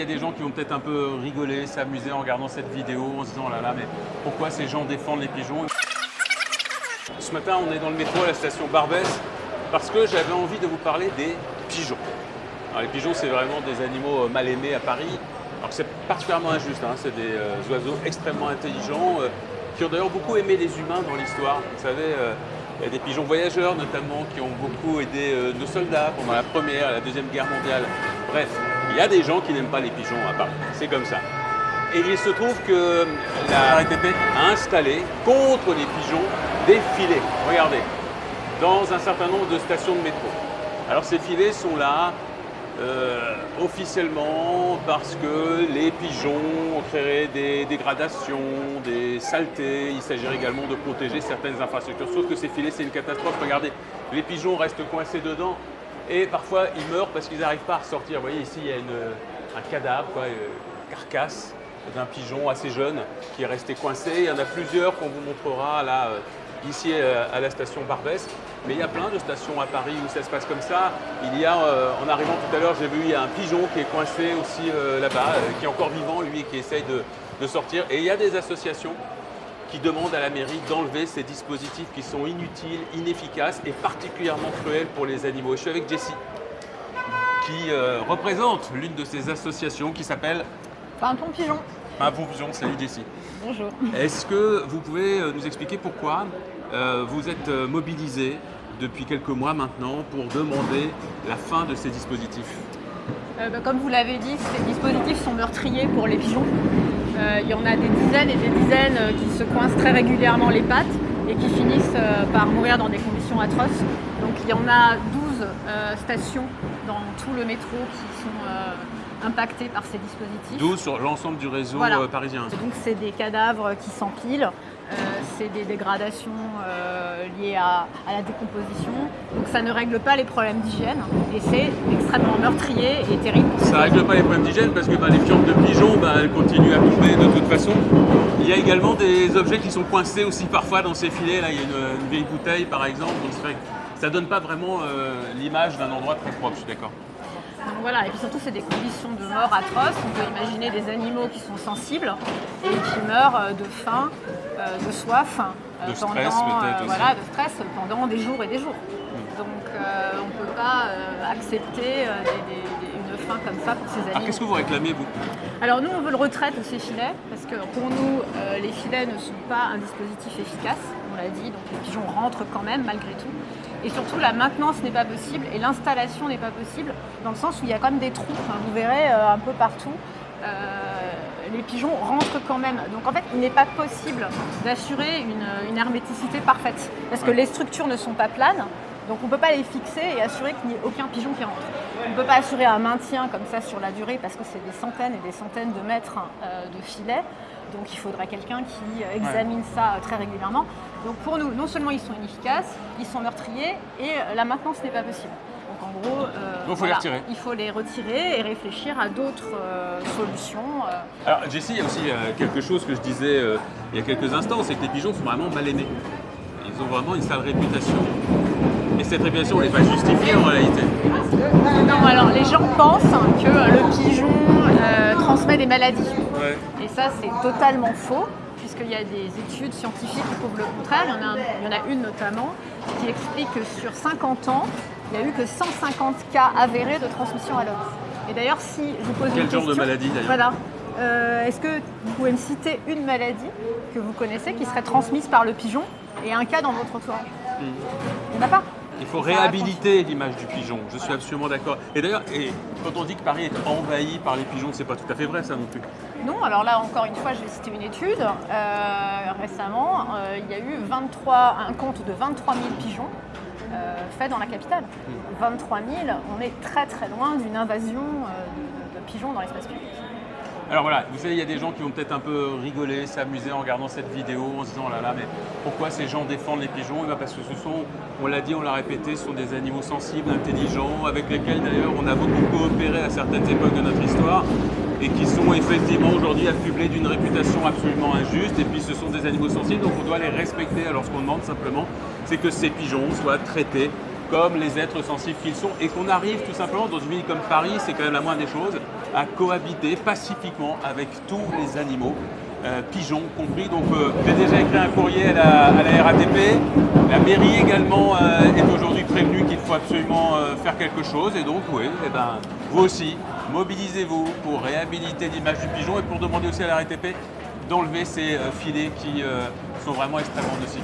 a des gens qui vont peut-être un peu rigoler, s'amuser en regardant cette vidéo, en se disant, oh là là, mais pourquoi ces gens défendent les pigeons? Ce matin, on est dans le métro à la station Barbès parce que j'avais envie de vous parler des pigeons. Alors, les pigeons, c'est vraiment des animaux mal aimés à Paris. Alors c'est particulièrement injuste, hein. C'est des oiseaux extrêmement intelligents qui ont d'ailleurs beaucoup aimé les humains dans l'histoire. Vous savez, il y a des pigeons voyageurs notamment qui ont beaucoup aidé nos soldats pendant la Première et la Deuxième Guerre mondiale. Bref, il y a des gens qui n'aiment pas les pigeons à Paris, c'est comme ça. Et il se trouve que la RATP a installé contre les pigeons des filets, regardez, dans un certain nombre de stations de métro. Alors ces filets sont là officiellement parce que les pigeons créeraient des dégradations, des saletés. Il s'agirait également de protéger certaines infrastructures. Sauf que ces filets, c'est une catastrophe. Regardez, les pigeons restent coincés dedans et parfois ils meurent parce qu'ils n'arrivent pas à ressortir. Vous voyez ici, il y a un cadavre, quoi, une carcasse d'un pigeon assez jeune qui est resté coincé. Il y en a plusieurs qu'on vous montrera là, ici à la station Barbès. Mais il y a plein de stations à Paris où ça se passe comme ça. Il y a, en arrivant tout à l'heure, j'ai vu, il y a un pigeon qui est coincé aussi là-bas, qui est encore vivant, lui, qui essaye de sortir. Et il y a des associations qui demandent à la mairie d'enlever ces dispositifs qui sont inutiles, inefficaces et particulièrement cruels pour les animaux. Et je suis avec Jessie, qui représente l'une de ces associations qui s'appelle Pimpon Pigeon. Pimpon Pigeon. Salut Jessie. Bonjour. Est-ce que vous pouvez nous expliquer pourquoi vous êtes mobilisés depuis quelques mois maintenant pour demander la fin de ces dispositifs? Comme vous l'avez dit, ces dispositifs sont meurtriers pour les pigeons. Il y en a des dizaines et des dizaines qui se coincent très régulièrement les pattes et qui finissent par mourir dans des conditions atroces. Donc il y en a 12 stations dans tout le métro qui sont impactées par ces dispositifs. 12 sur l'ensemble du réseau parisien. Donc c'est des cadavres qui s'empilent. C'est des dégradations liées à la décomposition. Donc ça ne règle pas les problèmes d'hygiène et c'est extrêmement meurtrier et terrible. Ça ne règle pas les problèmes d'hygiène parce que les fientes de pigeons, elles continuent à tomber de toute façon. Il y a également des objets qui sont coincés aussi parfois dans ces filets. Là, il y a une vieille bouteille par exemple. Donc ça ne donne pas vraiment l'image d'un endroit très propre, je suis d'accord. Donc voilà, et puis surtout c'est des conditions de mort atroces. On peut imaginer des animaux qui sont sensibles et qui meurent de faim, de soif, de stress peut-être aussi. Voilà, de stress pendant des jours et des jours. Donc on ne peut pas accepter une faim comme ça pour ces animaux. Alors qu'est-ce que vous réclamez vous? Alors nous on veut le retrait de ces filets parce que pour nous les filets ne sont pas un dispositif efficace, on l'a dit, donc les pigeons rentrent quand même malgré tout. Et surtout, la maintenance n'est pas possible et l'installation n'est pas possible dans le sens où il y a quand même des trous. Enfin, vous verrez un peu partout, les pigeons rentrent quand même. Donc en fait, il n'est pas possible d'assurer une herméticité parfaite parce que les structures ne sont pas planes. Donc on ne peut pas les fixer et assurer qu'il n'y ait aucun pigeon qui rentre. On ne peut pas assurer un maintien comme ça sur la durée parce que c'est des centaines et des centaines de mètres de filets. Donc il faudrait quelqu'un qui examine ça très régulièrement. Donc pour nous, non seulement ils sont inefficaces, ils sont meurtriers et la maintenance n'est pas possible. Donc en gros, il faut les retirer et réfléchir à d'autres solutions. Alors Jessie, il y a aussi quelque chose que je disais il y a quelques instants, c'est que les pigeons sont vraiment mal aimés. Ils ont vraiment une sale réputation. Et cette réputation, elle n'est pas justifiée en réalité. Non, alors les gens pensent que le pigeon transmet des maladies. Ouais. Et ça, c'est totalement faux, puisqu'il y a des études scientifiques qui prouvent le contraire. Il y en a une notamment qui explique que sur 50 ans, il n'y a eu que 150 cas avérés de transmission à l'homme. Et d'ailleurs, si je vous pose une question... Quel genre de maladie d'ailleurs? Voilà. Est-ce que vous pouvez me citer une maladie que vous connaissez qui serait transmise par le pigeon et un cas dans votre entourage? Il n'y en a pas. Il faut réhabiliter l'image du pigeon, je suis absolument d'accord. Et d'ailleurs, quand on dit que Paris est envahi par les pigeons, c'est pas tout à fait vrai ça non plus. Non, alors là encore une fois, je vais citer une étude. Récemment, il y a eu un compte de 23 000 pigeons fait dans la capitale. 23 000, on est très très loin d'une invasion de pigeons dans l'espace public. Alors voilà, vous savez, il y a des gens qui vont peut-être un peu rigoler, s'amuser en regardant cette vidéo, en se disant, oh là là, mais pourquoi ces gens défendent les pigeons? Parce que ce sont, on l'a dit, on l'a répété, ce sont des animaux sensibles, intelligents, avec lesquels d'ailleurs on a beaucoup coopéré à certaines époques de notre histoire, et qui sont effectivement aujourd'hui affublés d'une réputation absolument injuste, et puis ce sont des animaux sensibles, donc on doit les respecter. Alors ce qu'on demande simplement, c'est que ces pigeons soient traités comme les êtres sensibles qu'ils sont, et qu'on arrive tout simplement dans une ville comme Paris, c'est quand même la moindre des choses, à cohabiter pacifiquement avec tous les animaux, pigeons compris. Donc j'ai déjà écrit un courrier à la RATP. La mairie également est aujourd'hui prévenue qu'il faut absolument faire quelque chose. Et donc oui, eh ben, vous aussi, mobilisez-vous pour réhabiliter l'image du pigeon et pour demander aussi à la RATP d'enlever ces filets qui sont vraiment extrêmement nocifs.